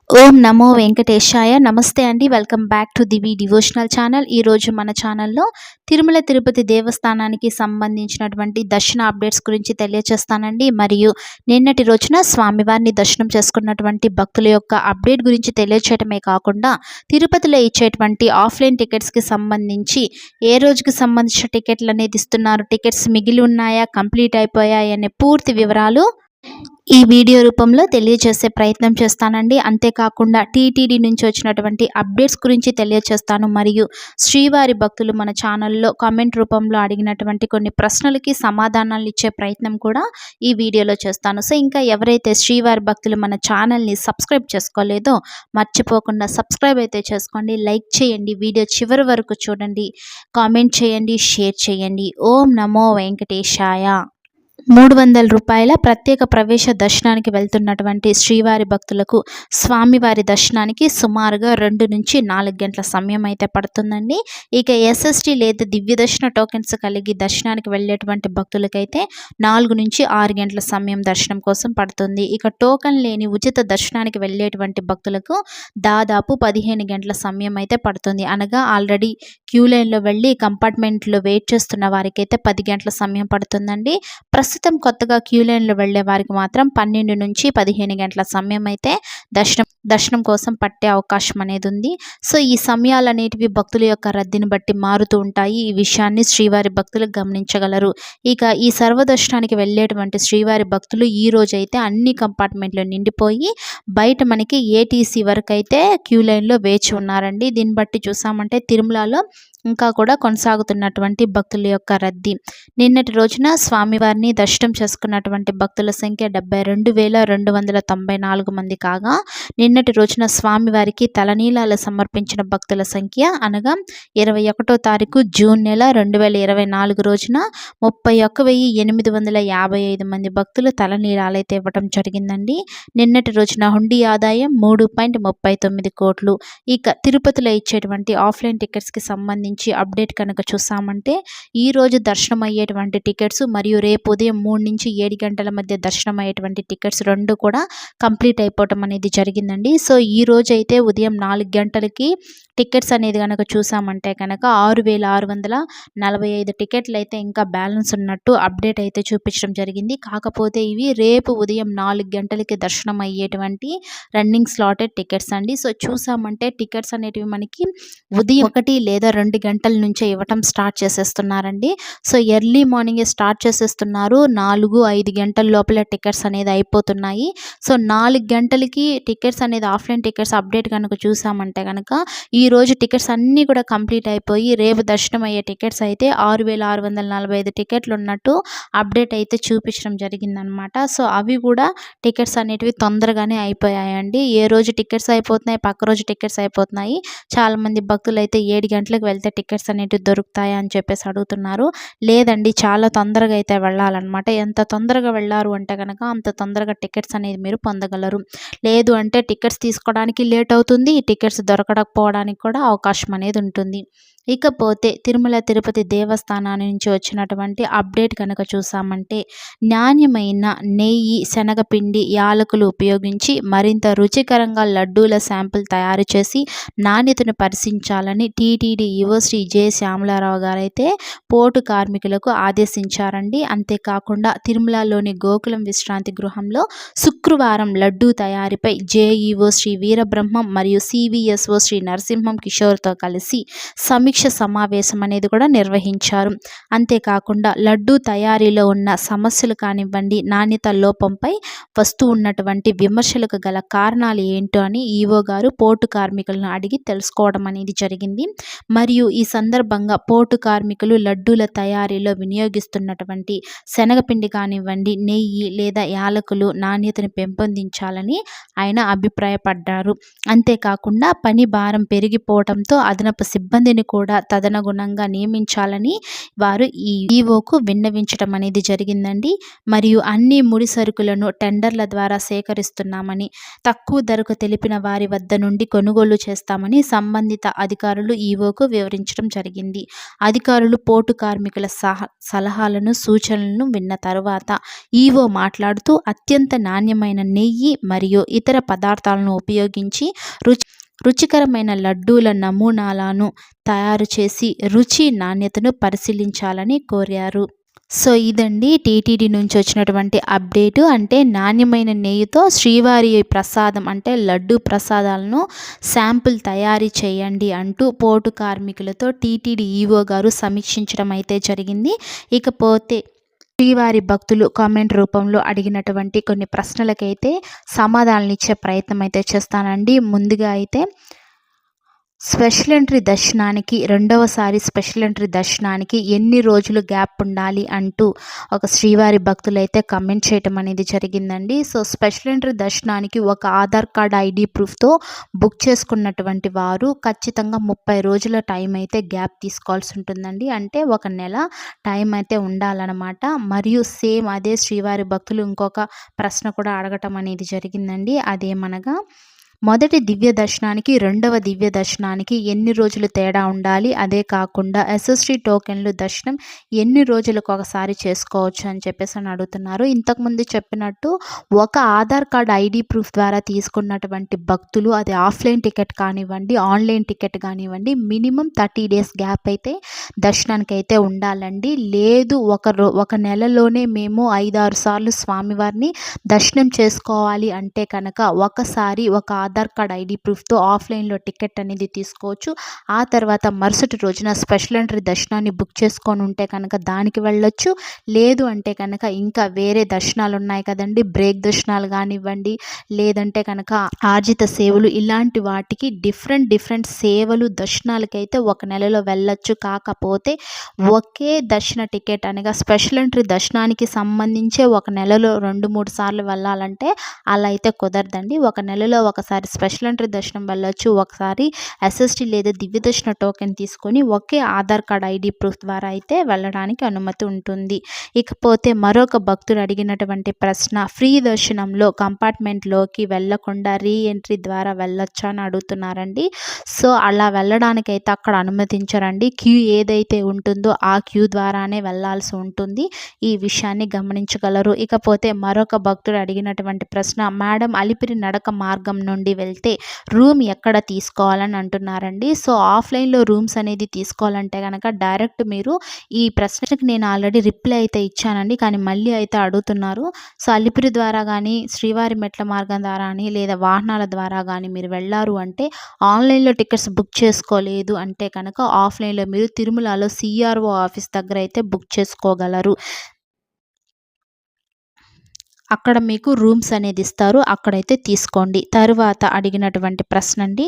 ఓం నమో వెంకటేశాయ. నమస్తే అండి. Welcome back to Divi devotional channel. ఈరోజు మన ఛానల్లో తిరుమల తిరుపతి దేవస్థానానికి సంబంధించినటువంటి దర్శన అప్డేట్స్ గురించి తెలియచేస్తానండి. మరియు నిన్నటి రోజున స్వామివారిని దర్శనం చేసుకున్నటువంటి భక్తుల యొక్క అప్డేట్ గురించి తెలియచేయటమే కాకుండా తిరుపతిలో ఇచ్చేటువంటి ఆఫ్లైన్ టికెట్స్కి సంబంధించి ఏ రోజుకి సంబంధించిన టికెట్లు అనేది ఇస్తున్నారు, టికెట్స్ మిగిలి ఉన్నాయా, కంప్లీట్ అయిపోయాయి అనే పూర్తి వివరాలు ఈ వీడియో రూపంలో తెలియజేసే ప్రయత్నం చేస్తానండి. అంతేకాకుండా టీటీడీ నుంచి వచ్చినటువంటి అప్డేట్స్ గురించి తెలియజేస్తాను. మరియు శ్రీవారి భక్తులు మన ఛానల్లో కామెంట్ రూపంలో అడిగినటువంటి కొన్ని ప్రశ్నలకి సమాధానాలు ఇచ్చే ప్రయత్నం కూడా ఈ వీడియోలో చేస్తాను. సో ఇంకా ఎవరైతే శ్రీవారి భక్తులు మన ఛానల్ని సబ్స్క్రైబ్ చేసుకోలేదో మర్చిపోకుండా సబ్స్క్రైబ్ అయితే చేసుకోండి, లైక్ చేయండి, వీడియో చివరి వరకు చూడండి, కామెంట్ చేయండి, షేర్ చేయండి. ఓం నమో వెంకటేశాయ. 300 రూపాయల ప్రత్యేక ప్రవేశ దర్శనానికి వెళ్తున్నటువంటి శ్రీవారి భక్తులకు స్వామివారి దర్శనానికి సుమారుగా 2 నుంచి 4 గంటల సమయం అయితే పడుతుందండి. ఇక ఎస్ఎస్టీ లేదా దివ్య దర్శన టోకెన్స్ కలిగి దర్శనానికి వెళ్ళేటువంటి భక్తులకైతే 4 నుంచి 6 గంటల సమయం దర్శనం కోసం పడుతుంది. ఇక టోకెన్ లేని ఉచిత దర్శనానికి వెళ్ళేటువంటి భక్తులకు దాదాపు 15 గంటల సమయం అయితే పడుతుంది. అనగా ఆల్రెడీ క్యూ లైన్లో వెళ్ళి కంపార్ట్మెంట్లో వెయిట్ చేస్తున్న వారికైతే 10 గంటల సమయం పడుతుందండి. ప్రస్తుతం కొత్తగా క్యూ లైన్లో వెళ్లే వారికి మాత్రం 12 నుంచి 15 గంటల సమయం అయితే దర్శనం కోసం పట్టే అవకాశం అనేది ఉంది. సో ఈ సమయాలు అనేటివి భక్తుల యొక్క రద్దీని బట్టి మారుతూ ఉంటాయి. ఈ విషయాన్ని శ్రీవారి భక్తులు గమనించగలరు. ఇక ఈ సర్వదర్శనానికి వెళ్ళేటువంటి శ్రీవారి భక్తులు ఈ రోజైతే అన్ని కంపార్ట్మెంట్లు నిండిపోయి బయట మనకి ఏటీసీ వరకు అయితే క్యూ లైన్లో వేచి ఉన్నారండి. దీన్ని బట్టి చూసామంటే తిరుమలలో ఇంకా కూడా కొనసాగుతున్నటువంటి భక్తుల యొక్క రద్దీ. నిన్నటి రోజున స్వామివారిని దర్శనం చేసుకున్నటువంటి భక్తుల సంఖ్య 72,294 మంది కాగా నిన్నటి రోజున స్వామివారికి తలనీలాలు సమర్పించిన భక్తుల సంఖ్య అనగా 21వ తారీఖు జూన్ నెల 2024 రోజున 31,855 మంది భక్తులు తలనీలాలైతే ఇవ్వటం జరిగిందండి. నిన్నటి రోజున హుండీ ఆదాయం 3.39 కోట్లు. ఇక తిరుపతిలో ఇచ్చేటువంటి ఆఫ్లైన్ టికెట్స్కి సంబంధించి అప్డేట్ కనుక చూసామంటే ఈ రోజు దర్శనం అయ్యేటువంటి టికెట్స్ మరియు రేపు ఉదయం 3 నుంచి 7 గంటల మధ్య దర్శనం అయ్యేటువంటి టికెట్స్ 2 కూడా కంప్లీట్ అయిపోవటం అనేది జరిగిందండి. సో ఈ రోజు అయితే ఉదయం 4 గంటలకి టికెట్స్ అనేది కనుక చూసామంటే కనుక 6,645 టికెట్లు అయితే ఇంకా బ్యాలెన్స్ ఉన్నట్టు అప్డేట్ అయితే చూపించడం జరిగింది. కాకపోతే ఇవి రేపు ఉదయం 4 గంటలకి దర్శనం అయ్యేటువంటి రన్నింగ్ స్లాటెడ్ టికెట్స్ అండి. సో చూసామంటే టికెట్స్ అనేటివి మనకి ఉదయం 1 లేదా 2 గంటల నుంచే ఇవ్వటం స్టార్ట్ చేసేస్తున్నారండి. సో ఎర్లీ మార్నింగే స్టార్ట్ చేసేస్తున్నారు. 4-5 గంటల లోపల టికెట్స్ అనేది అయిపోతున్నాయి. సో 4 గంటలకి టికెట్స్ అనేది ఆఫ్లైన్ టికెట్స్ అప్డేట్ కనుక చూసామంటే కనుక ఈ రోజు టికెట్స్ అన్నీ కూడా కంప్లీట్ అయిపోయి రేపు దర్శనం అయ్యే టికెట్స్ అయితే 6,645 టికెట్లు ఉన్నట్టు అప్డేట్ అయితే చూపించడం జరిగిందనమాట. సో అవి కూడా టికెట్స్ అనేటివి తొందరగానే అయిపోయాయండి. ఏ రోజు టికెట్స్ అయిపోతున్నాయి, పక్క రోజు టికెట్స్ అయిపోతున్నాయి. చాలామంది భక్తులు అయితే 7 గంటలకు వెళ్తే టికెట్స్ అనేటివి దొరుకుతాయి అని చెప్పేసి అడుగుతున్నారు. లేదండి, చాలా తొందరగా అయితే వెళ్ళాలన్నమాట. ఎంత తొందరగా వెళ్ళారు అంటే కనుక అంత తొందరగా టికెట్స్ అనేది మీరు పొందగలరు. లేదు అంటే టికెట్స్ తీసుకోవడానికి లేట్ అవుతుంది, టికెట్స్ దొరకకపోవడానికి కూడా అవకాశం అనేది ఉంటుంది. ఇకపోతే తిరుమల తిరుపతి దేవస్థానాన్ని నుంచి వచ్చినటువంటి అప్డేట్ కనుక చూసామంటే నాణ్యమైన నెయ్యి, శనగపిండి, యాలకులు ఉపయోగించి మరింత రుచికరంగా లడ్డూల శాంపుల్ తయారు చేసి నాణ్యతను పరిశీలించాలని టీటీడీ ఈవో శ్రీ జె శ్యామలారావు గారైతే పోర్టు కార్మికులకు ఆదేశించారండి. అంతేకాకుండా తిరుమలలోని గోకులం విశ్రాంతి గృహంలో శుక్రవారం లడ్డూ తయారీపై జేఈఓ శ్రీ వీరబ్రహ్మం మరియు సివిఎస్ఓ శ్రీ నరసింహం కిషోర్తో కలిసి సమీక్ష సమావేశం అనేది కూడా నిర్వహించారు. అంతేకాకుండా లడ్డూ తయారీలో ఉన్న సమస్యలు కానివ్వండి, నాణ్యత లోపంపై వస్తూ ఉన్నటువంటి విమర్శలకు గల కారణాలు ఏంటో అని ఈవో గారు పోర్టు కార్మికులను అడిగి తెలుసుకోవడం అనేది జరిగింది. మరియు ఈ సందర్భంగా పోర్టు కార్మికులు లడ్డూల తయారీలో వినియోగిస్తున్నటువంటి శనగపిండి కానివ్వండి, నెయ్యి లేదా యాలకులు నాణ్యతను పెంపొందించాలని ఆయన అభిప్రాయపడ్డారు. అంతేకాకుండా పని భారం పెరిగిపోవడంతో అదనపు సిబ్బందిని కూడా తదనుగుణంగా నియమించాలని వారు ఈ ఈవోకు విన్నవించడం అనేది జరిగిందండి. మరియు అన్ని ముడి సరుకులను టెండర్ల ద్వారా సేకరిస్తున్నామని, తక్కువ ధరకు తెలిపిన వారి వద్ద నుండి కొనుగోలు చేస్తామని సంబంధిత అధికారులు ఈవోకు వివరించడం జరిగింది. అధికారులు పోర్టు కార్మికుల సలహాలను, సూచనలను విన్న తరువాత ఈవో మాట్లాడుతూ అత్యంత నాణ్యమైన నెయ్యి మరియు ఇతర పదార్థాలను ఉపయోగించి రుచికరమైన లడ్డూల నమూనాలను తయారు చేసి రుచి నాణ్యతను పరిశీలించాలని కోరారు. సో ఇదండి టీటీడీ నుంచి వచ్చినటువంటి అప్డేటు. అంటే నాణ్యమైన నెయ్యితో శ్రీవారి ప్రసాదం అంటే లడ్డు ప్రసాదాలను శాంపుల్ తయారీ చేయండి అంటూ పోర్టు కార్మికులతో టీటీడీ ఈవో గారు సమీక్షించడం అయితే జరిగింది. ఇకపోతే శ్రీవారి భక్తులు కామెంట్ రూపంలో అడిగినటువంటి కొన్ని ప్రశ్నలకైతే సమాధానాలు ఇచ్చే ప్రయత్నం అయితే చేస్తానండి. ముందుగా అయితే స్పెషల్ ఎంట్రీ దర్శనానికి రెండవసారి స్పెషల్ ఎంట్రీ దర్శనానికి ఎన్ని రోజులు గ్యాప్ ఉండాలి అంటూ ఒక శ్రీవారి భక్తులు అయితే కమెంట్ చేయటం అనేది జరిగిందండి. సో స్పెషల్ ఎంట్రీ దర్శనానికి ఒక ఆధార్ కార్డ్ ఐడి ప్రూఫ్తో బుక్ చేసుకున్నటువంటి వారు ఖచ్చితంగా 30 రోజుల టైం అయితే గ్యాప్ తీసుకోవాల్సి ఉంటుందండి. అంటే 1 నెల టైం అయితే ఉండాలన్నమాట. మరియు సేమ్ అదే శ్రీవారి భక్తులు ఇంకొక ప్రశ్న కూడా అడగటం అనేది జరిగిందండి. అదేమనగా మొదటి దివ్య దర్శనానికి రెండవ దివ్య దర్శనానికి ఎన్ని రోజులు తేడా ఉండాలి, అదే కాకుండా ఎస్ఎస్టీ టోకెన్లు దర్శనం ఎన్ని రోజులకు ఒకసారి చేసుకోవచ్చు అని చెప్పేసి అని అడుగుతున్నారు. ఇంతకుముందు చెప్పినట్టు ఒక ఆధార్ కార్డ్ ఐడి ప్రూఫ్ ద్వారా తీసుకున్నటువంటి భక్తులు అది ఆఫ్లైన్ టికెట్ కానివ్వండి ఆన్లైన్ టికెట్ కానివ్వండి మినిమం 30 డేస్ గ్యాప్ అయితే దర్శనానికి అయితే ఉండాలండి. లేదు ఒక నెలలోనే మేము 5-6 సార్లు స్వామివారిని దర్శనం చేసుకోవాలి అంటే కనుక ఒకసారి ఒక ఆధార్ కార్డ్ ఐడి ప్రూఫ్తో ఆఫ్లైన్లో టికెట్ అనేది తీసుకోవచ్చు. ఆ తర్వాత మరుసటి రోజున స్పెషల్ ఎంట్రీ దర్శనాన్ని బుక్ చేసుకొని ఉంటే కనుక దానికి వెళ్ళొచ్చు. లేదు అంటే కనుక ఇంకా వేరే దర్శనాలు ఉన్నాయి కదండి, బ్రేక్ దర్శనాలు కానివ్వండి లేదంటే కనుక ఆర్జిత సేవలు ఇలాంటి వాటికి డిఫరెంట్ సేవలు దర్శనాలకైతే 1 నెలలో వెళ్ళొచ్చు. కాకపోతే ఒకే దర్శన టికెట్ అనగా స్పెషల్ ఎంట్రీ దర్శనానికి సంబంధించే 1 నెలలో 2-3 సార్లు వెళ్ళాలంటే అలా అయితే కుదరదండి. 1 నెలలో ఒకసారి స్పెషల్ ఎంట్రీ దర్శనం వెళ్ళొచ్చు, ఒకసారి ఎస్ఎస్టీ లేదా దివ్య దర్శన టోకెన్ తీసుకొని ఒకే ఆధార్ కార్డ్ ఐడి ప్రూఫ్ ద్వారా అయితే వెళ్ళడానికి అనుమతి ఉంటుంది. ఇకపోతే మరొక భక్తుడు అడిగినటువంటి ప్రశ్న, ఫ్రీ దర్శనంలో కంపార్ట్మెంట్లోకి వెళ్ళకుండా రీ ఎంట్రీ ద్వారా వెళ్ళొచ్చా అని అడుగుతున్నారండి. సో అలా వెళ్ళడానికైతే అక్కడ అనుమతించరండి. క్యూ ఏదైతే ఉంటుందో ఆ క్యూ ద్వారానే వెళ్ళాల్సి ఉంటుంది. ఈ విషయాన్ని గమనించగలరు. ఇకపోతే మరొక భక్తుడు అడిగినటువంటి ప్రశ్న, మేడం అలిపిరి నడక మార్గం నుండి వెళ్తే రూమ్ ఎక్కడ తీసుకోవాలని అంటున్నారండి. సో ఆఫ్లైన్లో రూమ్స్ అనేది తీసుకోవాలంటే కనుక డైరెక్ట్ మీరు ఈ ప్రశ్నకి నేను ఆల్రెడీ రిప్లై అయితే ఇచ్చానండి, కానీ మళ్ళీ అయితే అడుగుతున్నారు. సో అలిపిరి ద్వారా కానీ శ్రీవారి మెట్ల మార్గం ద్వారా కానీ లేదా వాహనాల ద్వారా కానీ మీరు వెళ్ళారు అంటే ఆన్లైన్లో టికెట్స్ బుక్ చేసుకోలేదు అంటే కనుక ఆఫ్లైన్లో మీరు తిరుమలలో సిఆర్ఓ ఆఫీస్ దగ్గర అయితే బుక్ చేసుకోగలరు. అక్కడ మీకు రూమ్స్ అనేది ఇస్తారు, అక్కడైతే తీసుకోండి. తరువాత అడిగినటువంటి ప్రశ్న అండి,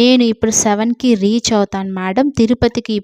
నేను ఇప్పుడు 7కి రీచ్ అవుతాను మేడం, తిరుపతికి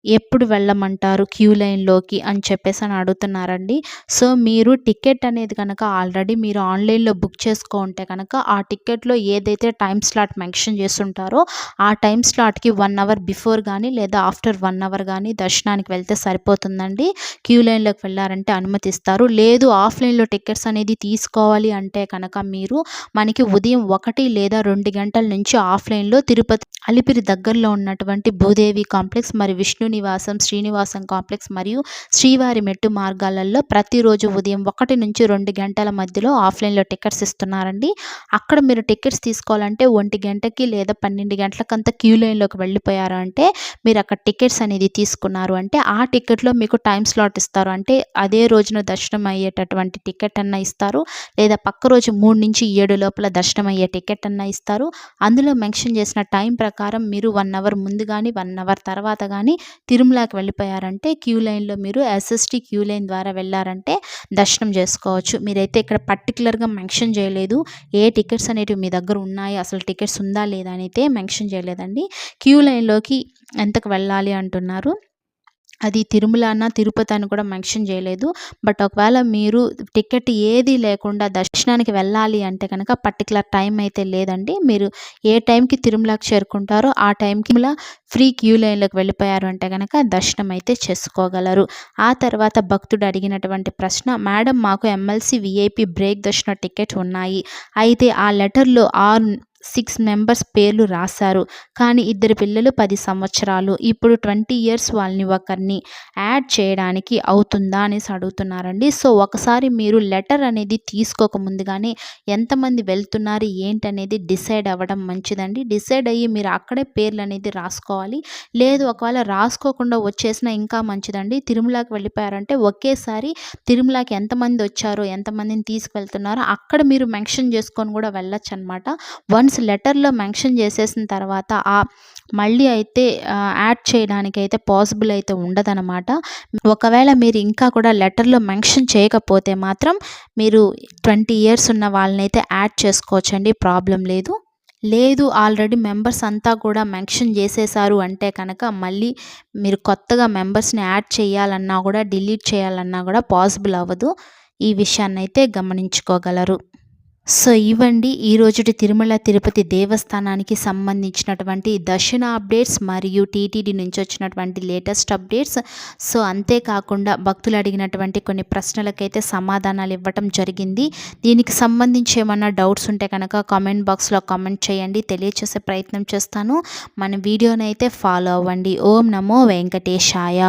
ఎప్పుడు వెళ్ళమంటారు క్యూ లైన్లోకి అని చెప్పేసి అని అడుగుతున్నారండి. సో మీరు టికెట్ అనేది కనుక ఆల్రెడీ మీరు ఆన్లైన్లో బుక్ చేసుకుంటే కనుక ఆ టికెట్లో ఏదైతే టైం స్లాట్ మెన్షన్ చేస్తుంటారో ఆ టైం స్లాట్కి 1 అవర్ బిఫోర్ కానీ లేదా ఆఫ్టర్ 1 అవర్ కానీ దర్శనానికి వెళ్తే సరిపోతుందండి. క్యూ లైన్లోకి వెళ్ళారంటే అనుమతిస్తారు. లేదు ఆఫ్లైన్లో టికెట్స్ అనేది తీసుకోవాలి అంటే కనుక మీరు మనకి ఉదయం 1 లేదా 2 గంటల నుంచి ఆఫ్లైన్లో తిరుపతి అలిపిరి దగ్గరలో ఉన్నటువంటి భూదేవి కాంప్లెక్స్ మరియు విష్ణు నివాసం శ్రీనివాసం కాంప్లెక్స్ మరియు శ్రీవారి మెట్టు మార్గాలలో ప్రతిరోజు ఉదయం 1 నుంచి 2 గంటల మధ్యలో ఆఫ్లైన్లో టికెట్స్ ఇస్తున్నారండి. అక్కడ మీరు టికెట్స్ తీసుకోవాలంటే 1 గంటకి లేదా 12 గంటలకంతా క్యూ లైన్లోకి వెళ్ళిపోయారు అంటే మీరు అక్కడ టికెట్స్ అనేది తీసుకున్నారు అంటే ఆ టికెట్లో మీకు టైం స్లాట్ ఇస్తారు. అంటే అదే రోజున దర్శనం అయ్యేటటువంటి టికెట్ అన్న ఇస్తారు, లేదా పక్క రోజు 3 నుంచి 7 లోపల దర్శనం అయ్యే టికెట్ అన్న ఇస్తారు. అందులో మెన్షన్ చేసిన టైం ప్రకారం మీరు 1 అవర్ ముందు కానీ 1 అవర్ తర్వాత కానీ తిరుమలకి వెళ్ళిపోయారంటే క్యూ లైన్లో మీరు ఎస్ఎస్టీ క్యూ లైన్ ద్వారా వెళ్ళారంటే దర్శనం చేసుకోవచ్చు. మీరైతే ఇక్కడ పర్టికులర్గా మెన్షన్ చేయలేదు ఏ టికెట్స్ అనేటివి మీ దగ్గర ఉన్నాయి, అసలు టికెట్స్ ఉందా లేదా అని అయితే మెన్షన్ చేయలేదండి. క్యూ లైన్లోకి ఎంతకు వెళ్ళాలి అంటున్నారు, అది తిరుమల తిరుపతి అని కూడా మెన్షన్ చేయలేదు. బట్ ఒకవేళ మీరు టికెట్ ఏది లేకుండా దర్శనానికి వెళ్ళాలి అంటే కనుక పర్టికులర్ టైం అయితే లేదండి. మీరు ఏ టైంకి తిరుమలకి చేరుకుంటారో ఆ టైంకి ఫ్రీ క్యూ లైన్లోకి వెళ్ళిపోయారు అంటే కనుక దర్శనం అయితే చేసుకోగలరు. ఆ తర్వాత భక్తుడు అడిగినటువంటి ప్రశ్న, మేడం మాకు ఎమ్మెల్సీ విఐపి బ్రేక్ దర్శన టికెట్ ఉన్నాయి, అయితే ఆ లెటర్లో 6 మెంబర్స్ పేర్లు రాశారు. కానీ ఇద్దరు పిల్లలు 10 సంవత్సరాలు. ఇప్పుడు 20 ఇయర్స్ వాళ్ళని ఒకరిని యాడ్ చేయడానికి అవుతుందా అనేసి అడుగుతున్నారండి. సో ఒకసారి మీరు లెటర్ అనేది తీసుకోక ముందుగానే ఎంతమంది వెళ్తున్నారు ఏంటనేది డిసైడ్ అవ్వడం మంచిదండి. డిసైడ్ అయ్యి మీరు అక్కడే పేర్లు అనేది రాసుకోవాలి. లేదు ఒకవేళ రాసుకోకుండా వచ్చేసినా ఇంకా మంచిదండి. తిరుమలకి వెళ్ళిపోయారంటే ఒకేసారి తిరుమలకి ఎంతమంది వచ్చారో, ఎంతమందిని తీసుకువెళ్తున్నారో అక్కడ మీరు మెన్షన్ చేసుకొని కూడా వెళ్ళొచ్చనమాట. వన్స్ లెటర్‌లో మెన్షన్ చేసేసిన తర్వాత మళ్ళీ అయితే యాడ్ చేయడానికైతే పాసిబుల్ అయితే ఉండదనమాట. ఒకవేళ మీరు ఇంకా కూడా లెటర్‌లో మెన్షన్ చేయకపోతే మాత్రం మీరు 20 ఇయర్స్ ఉన్న వాళ్ళనైతే యాడ్ చేసుకోవచ్చండి. ప్రాబ్లమ్ లేదు. లేదు ఆల్రెడీ మెంబర్స్ అంతా కూడా మెన్షన్ చేసేసారు అంటే కనుక మళ్ళీ మీరు కొత్తగా మెంబర్స్‌ని యాడ్ చేయాలన్నా కూడా, డిలీట్ చేయాలన్నా కూడా పాసిబుల్ అవ్వదు. ఈ విషయాన్నైతే గమనించుకోగలరు. సో ఇవండి ఈరోజుటి తిరుమల తిరుపతి దేవస్థానానికి సంబంధించినటువంటి దర్శన అప్డేట్స్ మరియు టీటీడీ నుంచి వచ్చినటువంటి లేటెస్ట్ అప్డేట్స్. సో అంతేకాకుండా భక్తులు అడిగినటువంటి కొన్ని ప్రశ్నలకైతే సమాధానాలు ఇవ్వటం జరిగింది. దీనికి సంబంధించి ఏమన్నా డౌట్స్ ఉంటే కనుక కామెంట్ బాక్స్లో కామెంట్ చేయండి, తెలియచేసే ప్రయత్నం చేస్తాను. మన వీడియోనైతే ఫాలో అవ్వండి. ఓం నమో వెంకటేశాయ.